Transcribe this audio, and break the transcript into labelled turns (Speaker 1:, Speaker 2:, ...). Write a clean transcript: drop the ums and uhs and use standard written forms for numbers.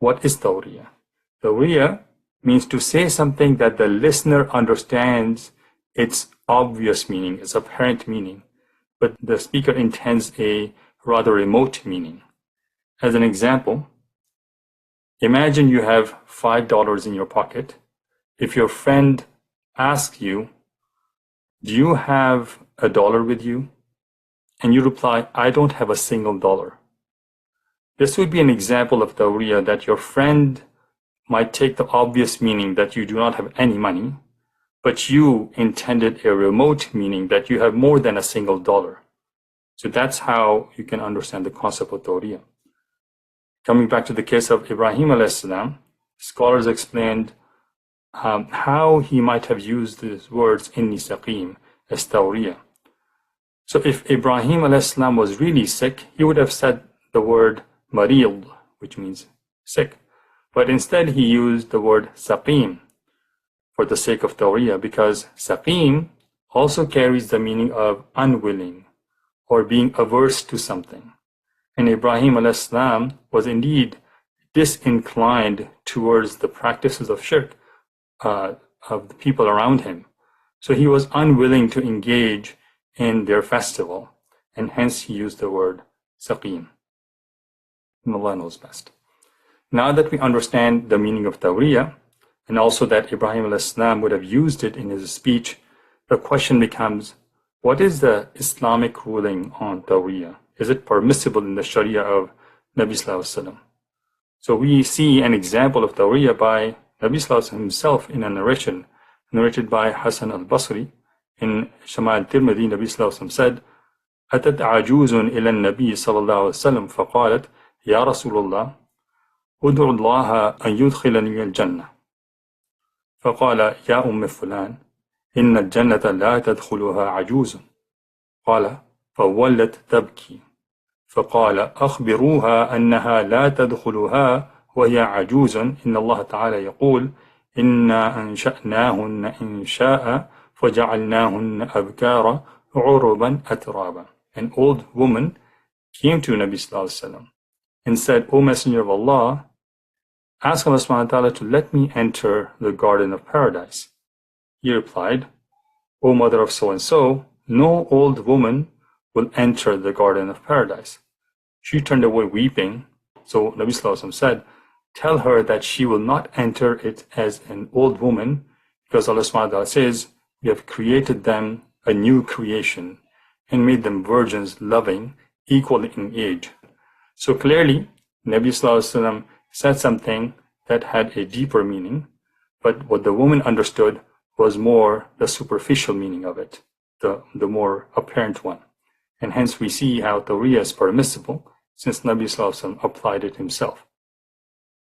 Speaker 1: What is Tauriah? Tauriah means to say something that the listener understands its obvious meaning, its apparent meaning, but the speaker intends a rather remote meaning. As an example, imagine you have $5 in your pocket. If your friend asks you, "Do you have a dollar with you?" and you reply, "I don't have a single dollar." This would be an example of Tauriah that your friend might take the obvious meaning that you do not have any money, but you intended a remote meaning that you have more than a single dollar. So that's how you can understand the concept of Tauriah. Coming back to the case of Ibrahim alayhis salam, scholars explained how he might have used these words inni saqim as Tauriah. So if Ibrahim alayhis salam was really sick, he would have said the word marid, which means sick. But instead he used the word saqim for the sake of Tauriah, because saqim also carries the meaning of unwilling or being averse to something. And Ibrahim alayhis salam was indeed disinclined towards the practices of shirk of the people around him. So he was unwilling to engage in their festival, and hence he used the word saqim. And Allah knows best. Now that we understand the meaning of Tauriah, and also that Ibrahim alayhis salam would have used it in his speech, the question becomes, what is the Islamic ruling on Tauriah? Is it permissible in the Sharia of Nabi Sallallahu Alaihi Wasallam? So we see an example of Tauriah by Nabi Sallallahu Alaihi Wasallam himself in a narration narrated by Hassan al-Basri in Shama al-Tirmidhi. Nabi Sallallahu Alaihi Wasallam said, أتت عجوز إلى النبي صلى الله عليه وسلم فقالت يا رسول الله ادعو الله أن يدخلني الجنة فقال يا أم فلان إن الجنة لا تدخلها عجوز قال فولت تبكي فقال أخبروها أنها لا تدخلها وهي عجوز إن الله تعالى يقول إنا أنشأناهن إنشاء فجعلناهن أبكارا عربا أترابا. An old woman came to Nabi Sallallahu Alaihi Wasallam and said, O Messenger of Allah, ask Allah subhanahu wa ta'ala to let me enter the garden of paradise. He replied, O mother of so-and-so, no old woman will enter the garden of paradise. She turned away weeping. So Nabi Sallallahu Alaihi Wasallam said, tell her that she will not enter it as an old woman, because Allah subhanahu wa ta'ala says, we have created them a new creation and made them virgins loving, equal in age. So clearly, Nabi Sallallahu Alaihi Wasallam said something that had a deeper meaning, but what the woman understood was more the superficial meaning of it, the more apparent one. And hence we see how Tauriah is permissible, since Nabi Sallallahu Alaihi Wasallam applied it himself.